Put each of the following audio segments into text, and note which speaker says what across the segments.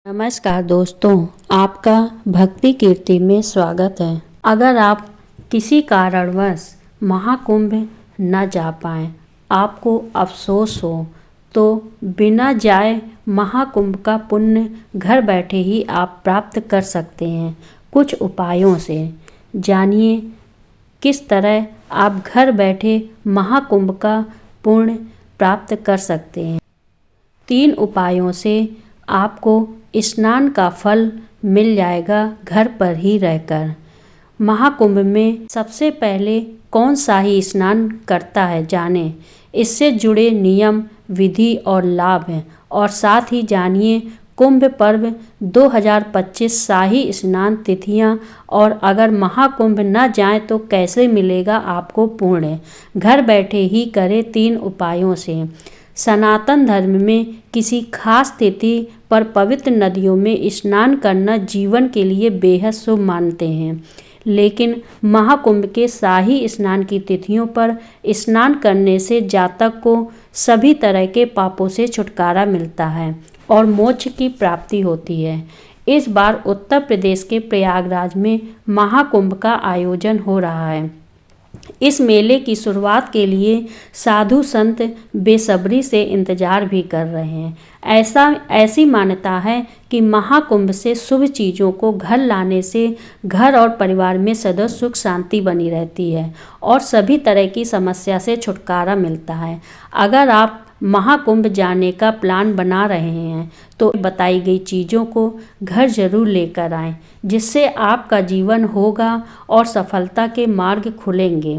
Speaker 1: नमस्कार दोस्तों, आपका भक्ति कीर्ति में स्वागत है। अगर आप किसी कारणवश महाकुंभ न जा पाएँ, आपको अफसोस हो, तो बिना जाए महाकुंभ का पुण्य घर बैठे ही आप प्राप्त कर सकते हैं कुछ उपायों से। जानिए किस तरह आप घर बैठे महाकुंभ का पुण्य प्राप्त कर सकते हैं। 3 उपायों से आपको स्नान का फल मिल जाएगा घर पर ही रहकर। महाकुंभ में सबसे पहले कौन सा ही स्नान करता है जानें। इससे जुड़े नियम, विधि और लाभ हैं, और साथ ही जानिए कुंभ पर्व 2025 शाही स्नान तिथियां, और अगर महाकुंभ न जाएं तो कैसे मिलेगा आपको पुण्य। घर बैठे ही करें 3 उपायों से। सनातन धर्म में किसी खास तिथि पर पवित्र नदियों में स्नान करना जीवन के लिए बेहद शुभ मानते हैं, लेकिन महाकुंभ के शाही स्नान की तिथियों पर स्नान करने से जातक को सभी तरह के पापों से छुटकारा मिलता है और मोक्ष की प्राप्ति होती है। इस बार उत्तर प्रदेश के प्रयागराज में महाकुंभ का आयोजन हो रहा है। इस मेले की शुरुआत के लिए साधु संत बेसब्री से इंतजार भी कर रहे हैं। ऐसी मान्यता है कि महाकुंभ से शुभ चीज़ों को घर लाने से घर और परिवार में सदा सुख शांति बनी रहती है और सभी तरह की समस्या से छुटकारा मिलता है। अगर आप महाकुंभ जाने का प्लान बना रहे हैं तो बताई गई चीज़ों को घर जरूर लेकर आएं, जिससे आपका जीवन होगा और सफलता के मार्ग खुलेंगे।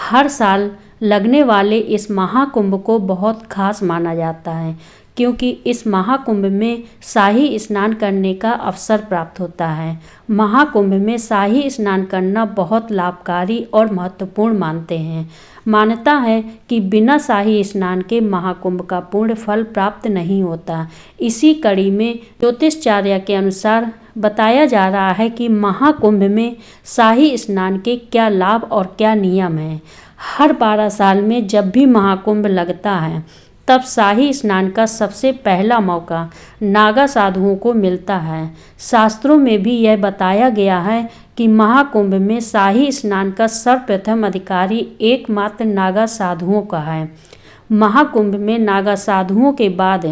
Speaker 1: हर साल लगने वाले इस महाकुंभ को बहुत खास माना जाता है, क्योंकि इस महाकुंभ में शाही स्नान करने का अवसर प्राप्त होता है। महाकुंभ में शाही स्नान करना बहुत लाभकारी और महत्वपूर्ण मानते हैं। मान्यता है कि बिना शाही स्नान के महाकुंभ का पूर्ण फल प्राप्त नहीं होता। इसी कड़ी में ज्योतिषाचार्य के अनुसार बताया जा रहा है कि महाकुंभ में शाही स्नान के क्या लाभ और क्या नियम हैं। हर 12 साल में जब भी महाकुंभ लगता है, तब शाही स्नान का सबसे पहला मौका नागा साधुओं को मिलता है। शास्त्रों में भी यह बताया गया है कि महाकुंभ में शाही स्नान का सर्वप्रथम अधिकारी एकमात्र नागा साधुओं का है। महाकुंभ में नागा साधुओं के बाद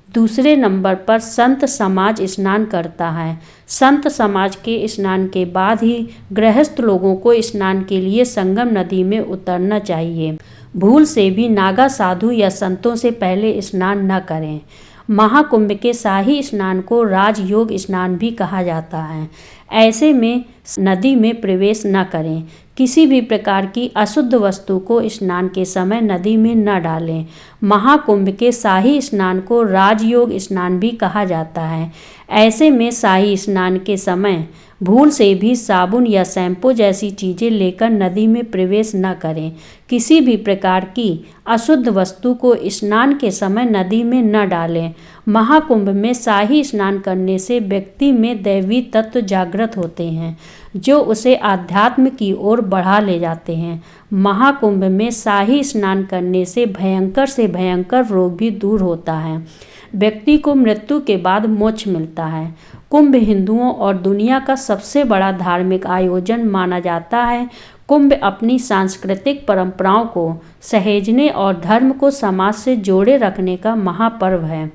Speaker 1: दूसरे नंबर पर संत समाज स्नान करता है। संत समाज के स्नान के बाद ही गृहस्थ लोगों को स्नान के लिए संगम नदी में उतरना चाहिए। भूल से भी नागा साधु या संतों से पहले स्नान न करें। महाकुंभ के शाही स्नान को राजयोग स्नान भी कहा जाता है। ऐसे में नदी में प्रवेश न करें। किसी भी प्रकार की अशुद्ध वस्तु को स्नान के समय नदी में न डालें। महाकुंभ के शाही स्नान को राजयोग स्नान भी कहा जाता है। ऐसे में शाही स्नान के समय भूल से भी साबुन या शैम्पू जैसी चीज़ें लेकर नदी में प्रवेश न करें। किसी भी प्रकार की अशुद्ध वस्तु को स्नान के समय नदी में न डालें। महाकुंभ में शाही स्नान करने से व्यक्ति में दैवी तत्व जागृत होते हैं, जो उसे आध्यात्म की ओर बढ़ा ले जाते हैं। महाकुंभ में शाही स्नान करने से भयंकर रोग भी दूर होता है। व्यक्ति को मृत्यु के बाद मोक्ष मिलता है। कुंभ हिंदुओं और दुनिया का सबसे बड़ा धार्मिक आयोजन माना जाता है। कुंभ अपनी सांस्कृतिक परंपराओं को सहेजने और धर्म को समाज से जोड़े रखने का महापर्व है।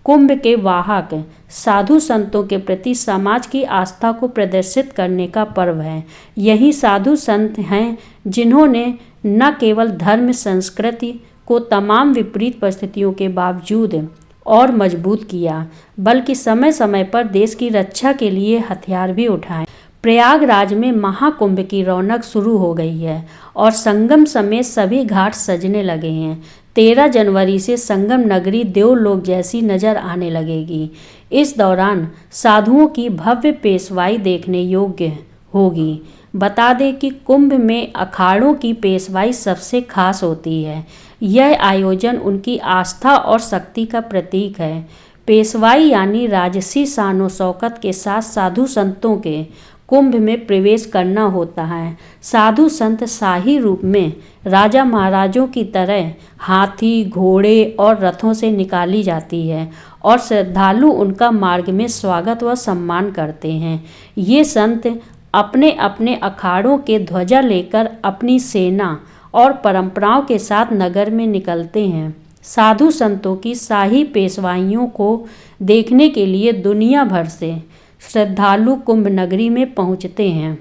Speaker 1: कुंभ के वाहक साधु संतों के प्रति समाज की आस्था को प्रदर्शित करने का पर्व है। यही साधु संत हैं जिन्होंने न केवल धर्म संस्कृति को तमाम विपरीत परिस्थितियों के बावजूद और मजबूत किया, बल्कि समय समय पर देश की रक्षा के लिए हथियार भी उठाए। प्रयागराज में महाकुंभ की रौनक शुरू हो गई है और संगम समेत सभी घाट सजने लगे हैं। 13 जनवरी से संगम नगरी देवलोक जैसी नजर आने लगेगी। इस दौरान साधुओं की भव्य पेशवाई देखने योग्य होगी। बता दें कि कुंभ में अखाड़ों की पेशवाई सबसे खास होती है। यह आयोजन उनकी आस्था और शक्ति का प्रतीक है। पेशवाई यानी राजसी शानो शौकत के साथ साधु संतों के कुंभ में प्रवेश करना होता है। साधु संत शाही रूप में राजा महाराजों की तरह हाथी, घोड़े और रथों से निकाली जाती है और श्रद्धालु उनका मार्ग में स्वागत व सम्मान करते हैं। ये संत अपने अपने अखाड़ों के ध्वजा लेकर अपनी सेना और परंपराओं के साथ नगर में निकलते हैं। साधु संतों की शाही पेशवाइयों को देखने के लिए दुनिया भर से श्रद्धालु कुंभ नगरी में पहुंचते हैं।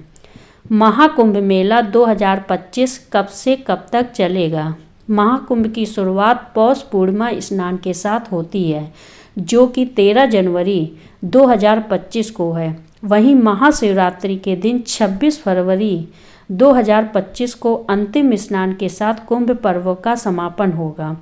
Speaker 1: महाकुंभ मेला 2025 कब से कब तक चलेगा? महाकुंभ की शुरुआत पौष पूर्णिमा स्नान के साथ होती है, जो कि 13 जनवरी 2025 को है। वहीं महाशिवरात्रि के दिन 26 फरवरी 2025 को अंतिम स्नान के साथ कुंभ पर्व का समापन होगा।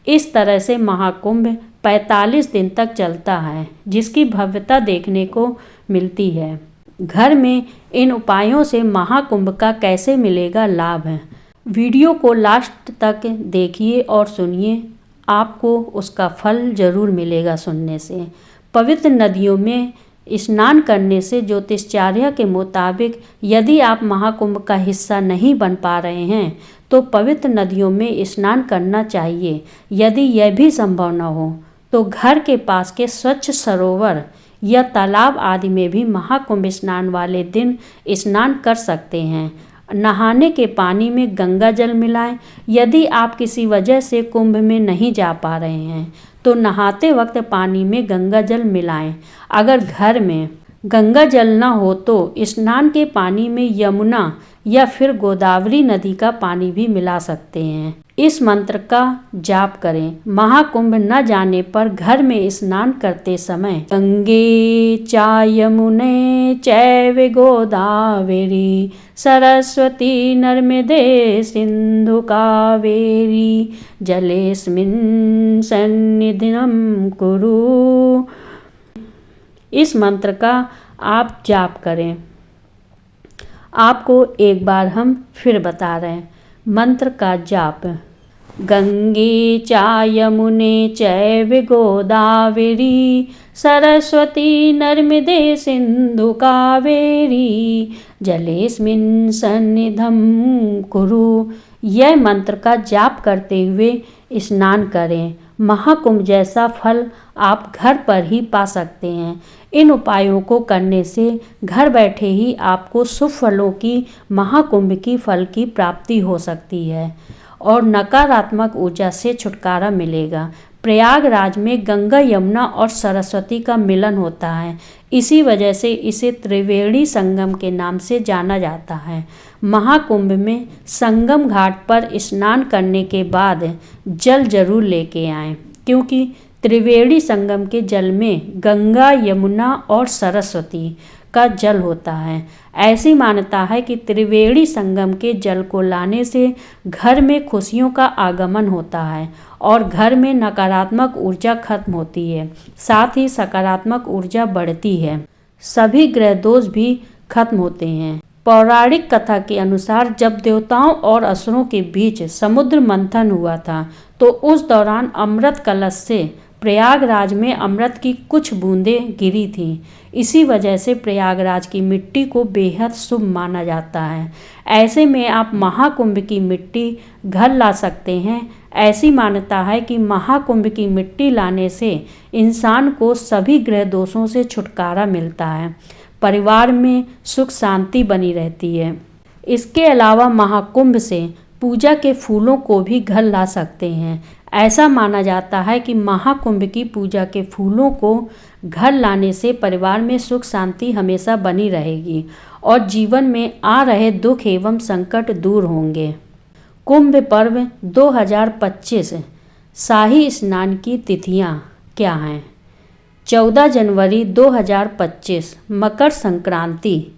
Speaker 1: इस तरह से महाकुंभ 45 दिन तक चलता है, जिसकी भव्यता देखने को मिलती है। घर में इन उपायों से महाकुंभ का कैसे मिलेगा लाभ है? वीडियो को लास्ट तक देखिए और सुनिए, आपको उसका फल जरूर मिलेगा सुनने से। पवित्र नदियों में स्नान करने से ज्योतिषाचार्य के मुताबिक यदि आप महाकुंभ का हिस्सा नहीं बन पा रहे हैं तो पवित्र नदियों में स्नान करना चाहिए। यदि यह भी संभव न हो तो घर के पास के स्वच्छ सरोवर या तालाब आदि में भी महाकुंभ स्नान वाले दिन स्नान कर सकते हैं। नहाने के पानी में गंगा जल मिलाएं। यदि आप किसी वजह से कुंभ में नहीं जा पा रहे हैं तो नहाते वक्त पानी में गंगा जल मिलाएं। अगर घर में गंगा जल न हो तो स्नान के पानी में यमुना या फिर गोदावरी नदी का पानी भी मिला सकते हैं। इस मंत्र का जाप करें। महाकुंभ न जाने पर घर में स्नान करते समय गंगे चा यमुने चैव गोदावरी सरस्वती नर्मदे सिंधु कावेरी जलेस्मिन् सन्निधिं कुरु। इस मंत्र का आप जाप करें। आपको एक बार हम फिर बता रहे हैं मंत्र का जाप। गंगे चा यमुने चैव गोदावरी सरस्वती नर्मदे सिंधु कावेरी जलेस्मिन् सन्निधिं कुरु। यह मंत्र का जाप करते हुए स्नान करें। महाकुंभ जैसा फल आप घर पर ही पा सकते हैं। इन उपायों को करने से घर बैठे ही आपको शुभ फलों की महाकुंभ की फल की प्राप्ति हो सकती है और नकारात्मक ऊर्जा से छुटकारा मिलेगा। प्रयागराज में गंगा, यमुना और सरस्वती का मिलन होता है। इसी वजह से इसे त्रिवेणी संगम के नाम से जाना जाता है। महाकुंभ में संगम घाट पर स्नान करने के बाद जल जरूर लेके आएं, क्योंकि त्रिवेणी संगम के जल में गंगा, यमुना और सरस्वती का जल होता है। ऐसी मान्यता है कि त्रिवेणी संगम के जल को लाने से घर में खुशियों का आगमन होता है और घर में नकारात्मक ऊर्जा खत्म होती है, साथ ही सकारात्मक ऊर्जा बढ़ती है। सभी ग्रह दोष भी खत्म होते हैं। पौराणिक कथा के अनुसार जब देवताओं और असुरों के बीच समुद्र मंथन हुआ था तो उस दौरान अमृत कलश से प्रयागराज में अमृत की कुछ बूंदें गिरी थीं। इसी वजह से प्रयागराज की मिट्टी को बेहद शुभ माना जाता है। ऐसे में आप महाकुंभ की मिट्टी घर ला सकते हैं। ऐसी मान्यता है कि महाकुंभ की मिट्टी लाने से इंसान को सभी ग्रह दोषों से छुटकारा मिलता है, परिवार में सुख शांति बनी रहती है। इसके अलावा महाकुंभ से पूजा के फूलों को भी घर ला सकते हैं। ऐसा माना जाता है कि महाकुंभ की पूजा के फूलों को घर लाने से परिवार में सुख शांति हमेशा बनी रहेगी और जीवन में आ रहे दुख एवं संकट दूर होंगे। कुंभ पर्व 2025 शाही स्नान की तिथियां क्या हैं? 14 जनवरी 2025 मकर संक्रांति,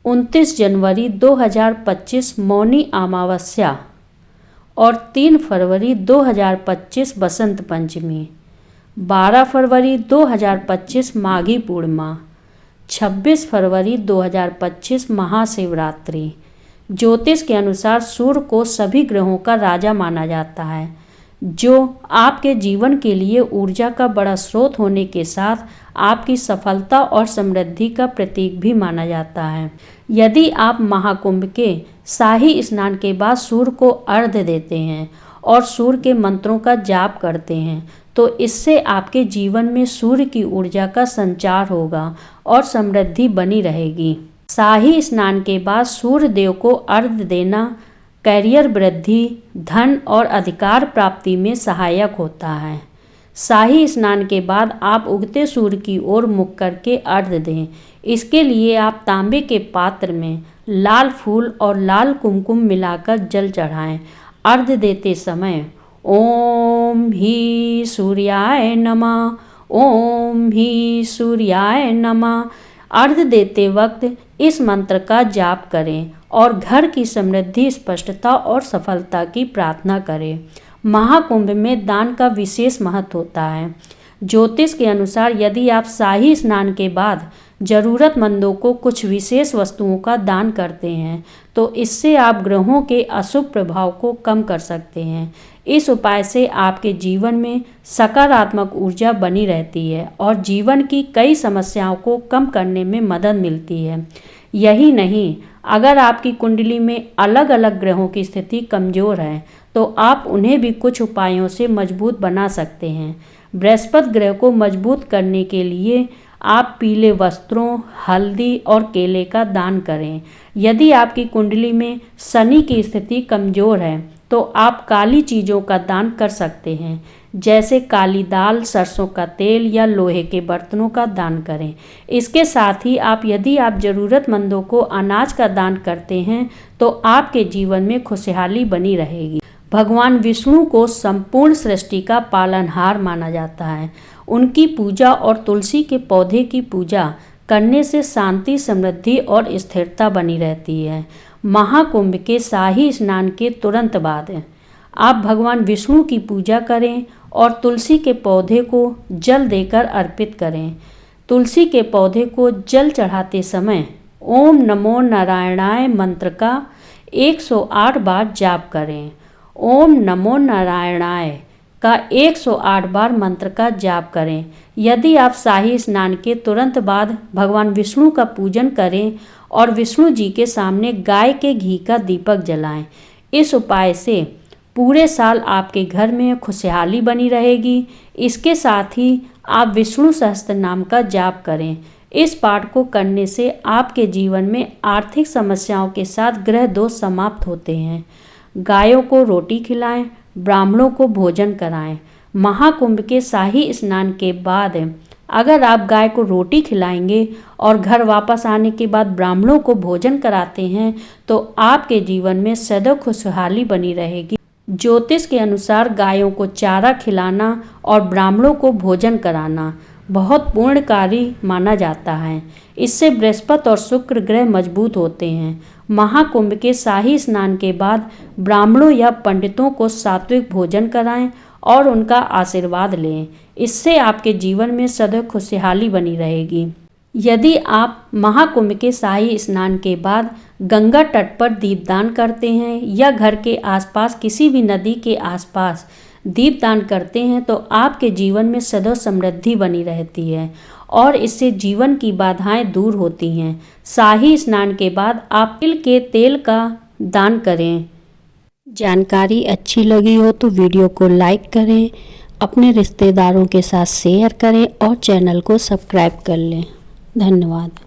Speaker 1: 29 जनवरी 2025 मौनी अमावस्या और 3 फरवरी 2025 बसंत पंचमी, 12 फरवरी 2025 माघी पूर्णिमा, 26 फरवरी 2025 महाशिवरात्रि। ज्योतिष के अनुसार सूर्य को सभी ग्रहों का राजा माना जाता है। जो आपके जीवन के लिए ऊर्जा का बड़ा स्रोत होने के साथ आपकी सफलता और समृद्धि का प्रतीक भी माना जाता है। यदि आप महाकुंभ के शाही स्नान के बाद सूर्य को अर्घ्य देते हैं और सूर्य के मंत्रों का जाप करते हैं तो इससे आपके जीवन में सूर्य की ऊर्जा का संचार होगा और समृद्धि बनी रहेगी। शाही स्नान के बाद सूर्य देव को अर्घ्य देना कैरियर वृद्धि, धन और अधिकार प्राप्ति में सहायक होता है। शाही स्नान के बाद आप उगते सूर्य की ओर मुख करके अर्घ्य दें। इसके लिए आप तांबे के पात्र में लाल फूल और लाल कुमकुम मिलाकर जल चढ़ाएं। अर्घ्य देते समय ओम ही सूर्याय नमः, ओम ही सूर्याय नमः अर्घ्य देते वक्त इस मंत्र का जाप करें और घर की समृद्धि, स्पष्टता और सफलता की प्रार्थना करें। महाकुंभ में दान का विशेष महत्व होता है। ज्योतिष के अनुसार यदि आप शाही स्नान के बाद जरूरतमंदों को कुछ विशेष वस्तुओं का दान करते हैं तो इससे आप ग्रहों के अशुभ प्रभाव को कम कर सकते हैं। इस उपाय से आपके जीवन में सकारात्मक ऊर्जा बनी रहती है और जीवन की कई समस्याओं को कम करने में मदद मिलती है। यही नहीं, अगर आपकी कुंडली में अलग अलग ग्रहों की स्थिति कमज़ोर है तो आप उन्हें भी कुछ उपायों से मजबूत बना सकते हैं। बृहस्पति ग्रह को मजबूत करने के लिए आप पीले वस्त्रों, हल्दी और केले का दान करें। यदि आपकी कुंडली में शनि की स्थिति कमज़ोर है तो आप काली चीज़ों का दान कर सकते हैं, जैसे काली दाल, सरसों का तेल या लोहे के बर्तनों का दान करें। इसके साथ ही यदि आप ज़रूरतमंदों को अनाज का दान करते हैं तो आपके जीवन में खुशहाली बनी रहेगी। भगवान विष्णु को संपूर्ण सृष्टि का पालनहार माना जाता है। उनकी पूजा और तुलसी के पौधे की पूजा करने से शांति, समृद्धि और स्थिरता बनी रहती है। महाकुंभ के शाही स्नान के तुरंत बाद आप भगवान विष्णु की पूजा करें और तुलसी के पौधे को जल देकर अर्पित करें। तुलसी के पौधे को जल चढ़ाते समय ओम नमो नारायणाय मंत्र का 108 बार जाप करें। ओम नमो नारायणाय का 108 बार मंत्र का जाप करें। यदि आप शाही स्नान के तुरंत बाद भगवान विष्णु का पूजन करें और विष्णु जी के सामने गाय के घी का दीपक जलाएं, इस उपाय से पूरे साल आपके घर में खुशहाली बनी रहेगी। इसके साथ ही आप विष्णु सहस्त्र नाम का जाप करें। इस पाठ को करने से आपके जीवन में आर्थिक समस्याओं के साथ ग्रह दोष समाप्त होते हैं। गायों को रोटी खिलाएं, ब्राह्मणों को भोजन कराएं। महाकुंभ के शाही स्नान के बाद अगर आप गाय को रोटी खिलाएंगे और घर वापस आने के बाद ब्राह्मणों को भोजन कराते हैं तो आपके जीवन में सदैव खुशहाली बनी रहेगी। ज्योतिष के अनुसार गायों को चारा खिलाना और ब्राह्मणों को भोजन कराना बहुत पुण्यकारी माना जाता है। इससे बृहस्पति और शुक्र ग्रह मजबूत होते हैं। महाकुंभ के शाही स्नान के बाद ब्राह्मणों या पंडितों को सात्विक भोजन कराएं और उनका आशीर्वाद लें। इससे आपके जीवन में सदैव खुशहाली बनी रहेगी। यदि आप महाकुंभ के शाही स्नान के बाद गंगा तट पर दीपदान करते हैं या घर के आसपास किसी भी नदी के आसपास दीपदान करते हैं तो आपके जीवन में सदैव समृद्धि बनी रहती है और इससे जीवन की बाधाएं दूर होती हैं। शाही स्नान के बाद आप तिल के तेल का दान करें। जानकारी अच्छी लगी हो तो वीडियो को लाइक करें, अपने रिश्तेदारों के साथ शेयर करें और चैनल को सब्सक्राइब कर लें। धन्यवाद।